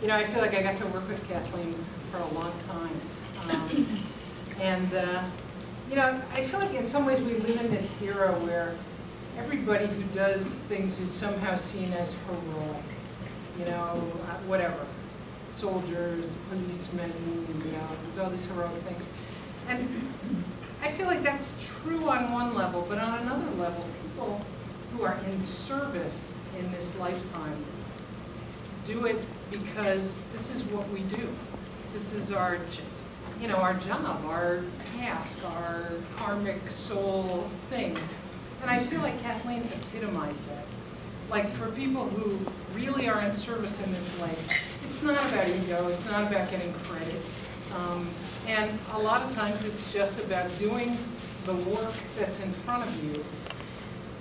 You know, I feel like I got to work with Kathleen for a long time. You know, I feel like in some ways we live in this era where everybody who does things is somehow seen as heroic. You know, whatever. Soldiers, policemen, you know, there's all these heroic things. And I feel like that's true on one level, but on another level, people who are in service in this lifetime do it because this is what we do. This is our, you know, our job, our task, our karmic soul thing. And I feel like Kathleen epitomized that. Like for people who really are in service in this life, it's not about ego, it's not about getting credit. And a lot of times it's just about doing the work that's in front of you.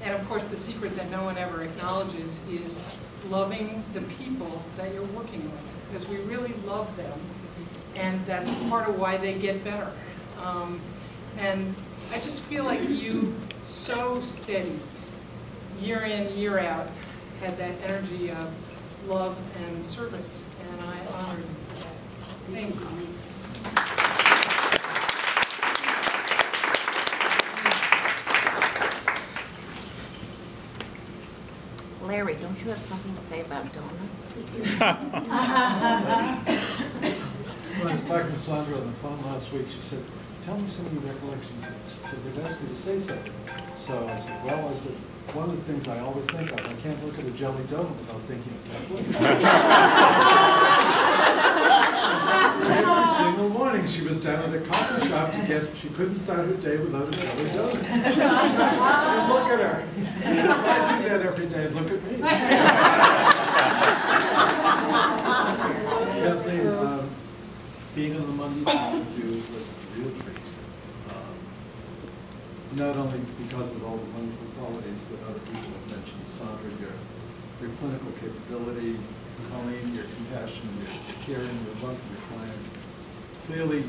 And of course the secret that no one ever acknowledges is loving the people that you're working with, because we really love them, and that's part of why they get better. And I just feel like you, so steady, year in, year out, had that energy of love and service, and I honor you for that. Thank you. Larry, don't you have something to say about donuts? When I was talking to Sandra on the phone last week, she said, tell me some of your recollections. She said, they've asked me to say something. So I said, well, one of the things I always think of, I can't look at a jelly donut without thinking of Kathleen. Every single morning she was down at a coffee shop to get, she couldn't start her day without a jelly donut. And look at her. And if I do that every day, look at me. Kathleen, being on the Monday night with you was a real treat. Not only because of all the wonderful qualities that other people have mentioned, Sandra, your clinical capability, Colleen, your compassion, your caring, your love for your clients. Clearly,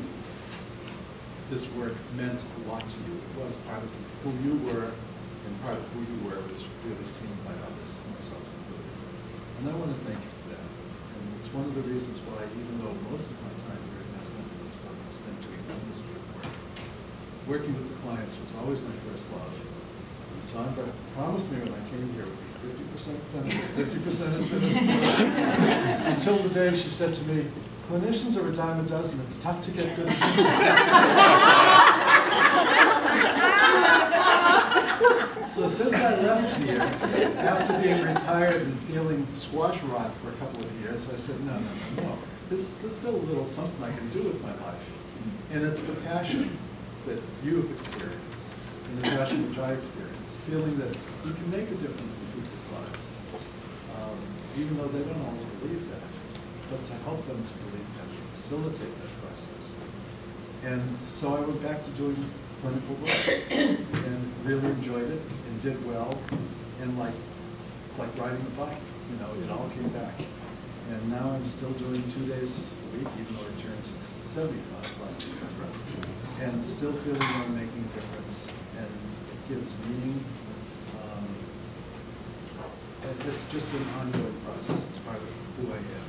this work meant a lot to you. It was part of who you were, and part of who you were was really seen by others, myself included. And I want to thank you for that. And it's one of the reasons why, even though most of my time here at National was spent doing administrative work, working with the clients was always my first love. And Sandra promised me when I came here it would be 50% clinical, 50% administrative. Until the day she said to me, clinicians are a dime a dozen, it's tough to get good administrators. So since I left here, after being retired and feeling squash rot for a couple of years, I said, no. There's still a little something I can do with my life. And it's the passion that you have experienced, and the passion which I experienced, feeling that you can make a difference in people's lives, even though they don't always believe that, but to help them to believe that, to facilitate that process. And so I went back to doing clinical work, and really enjoyed it, and did well, and it's like riding a bike, you know, it all came back. And now I'm still doing 2 days a week, even though I turned 75 last December. And still feeling I'm making a difference, and it gives meaning. It's just an ongoing process. It's part of who I am.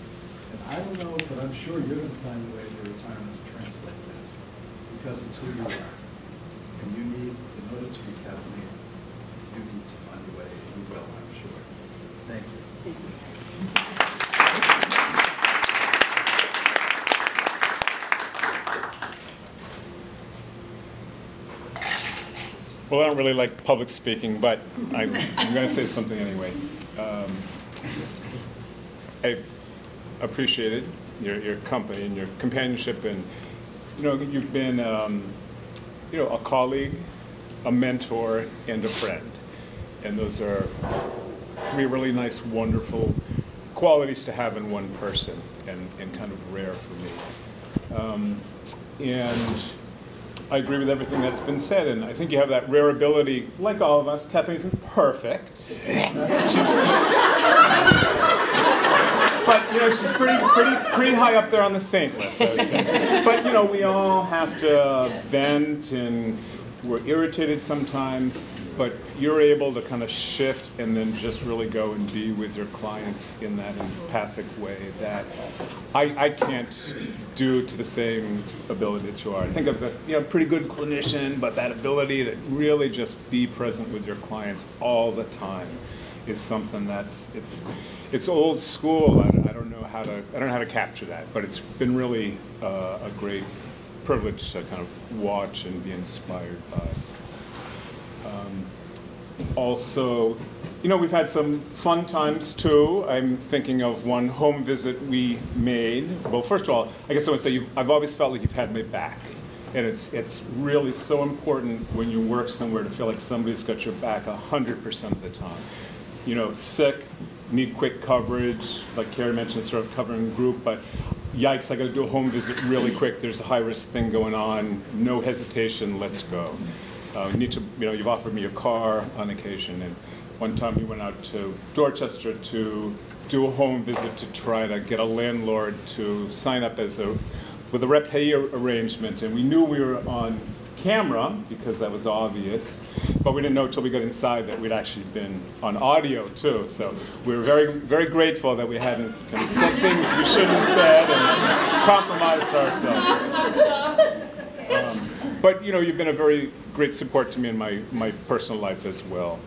And I don't know, but I'm sure you're going to find a way in your retirement to translate that, because it's who you are. And you need, in order to be Kathleen, you need to find a way, and you will, I'm sure. Thank you. Thank you. Well, I don't really like public speaking, but I'm going to say something anyway. I appreciated your company and your companionship, and you've been a colleague, a mentor, and a friend, and those are three really nice, wonderful qualities to have in one person, and kind of rare for me. And I agree with everything that's been said, and I think you have that rare ability, like all of us. Kathleen isn't perfect, but she's pretty high up there on the saint list, I would say. But we all have to vent, and we're irritated sometimes. but you're able to kind of shift and then just really go and be with your clients in that empathic way that I can't do to the same ability that you are. I think of a pretty good clinician, but that ability to really just be present with your clients all the time is something it's old school. I don't know how to capture that, but it's been really a great privilege to kind of watch and be inspired by. Also, we've had some fun times too. I'm thinking of one home visit we made. Well, first of all, I guess I would say I've always felt like you've had my back. And it's really so important when you work somewhere to feel like somebody's got your back 100% of the time. Sick, need quick coverage, like Carrie mentioned, sort of covering group, but yikes, I got to do a home visit really quick. There's a high-risk thing going on. No hesitation, let's go. You've offered me a car on occasion, and one time we went out to Dorchester to do a home visit to try to get a landlord to sign up with a rep pay arrangement, and we knew we were on camera because that was obvious, but we didn't know until we got inside that we'd actually been on audio too. So we were very, very grateful that we hadn't kind of said things we shouldn't have said and compromised ourselves. But you've been a very great support to me in my personal life as well.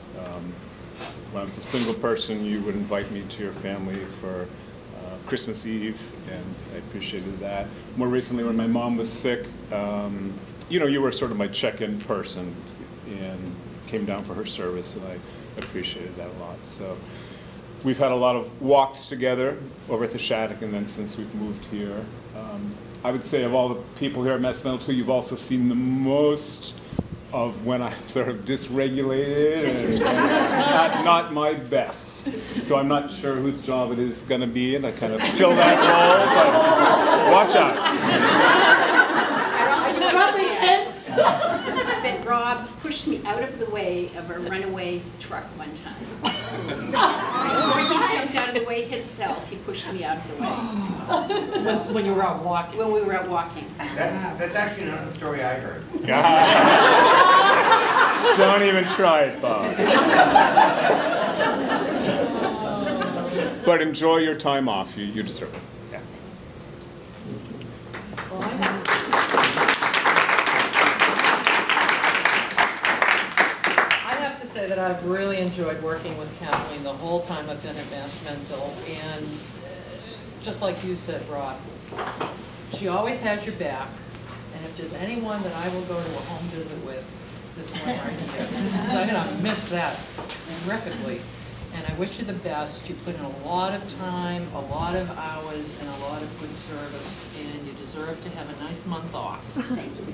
When I was a single person, you would invite me to your family for Christmas Eve, and I appreciated that. More recently, when my mom was sick, you were sort of my check-in person and came down for her service, and I appreciated that a lot. So we've had a lot of walks together over at the Shattuck, and then since we've moved here. I would say of all the people here at Mass Medical 2, you've also seen the most of when I'm sort of dysregulated and not my best. So I'm not sure whose job it is going to be, and I kind of fill that role, but watch out. But Rob pushed me out of the way of a runaway truck one time. Before he jumped out of the way himself, he pushed me out of the way. So, when you were out walking. when we were out walking. That's actually another story I heard. Don't even try it, Bob. But enjoy your time off. You deserve it. Yeah. That I've really enjoyed working with Kathleen the whole time I've been at Mass Mental, and just like you said, Rob, she always has your back, and if there's anyone that I will go to a home visit with, it's this one right here. So I'm going to miss that rapidly, and I wish you the best. You put in a lot of time, a lot of hours, and a lot of good service, and you deserve to have a nice month off. Thank you.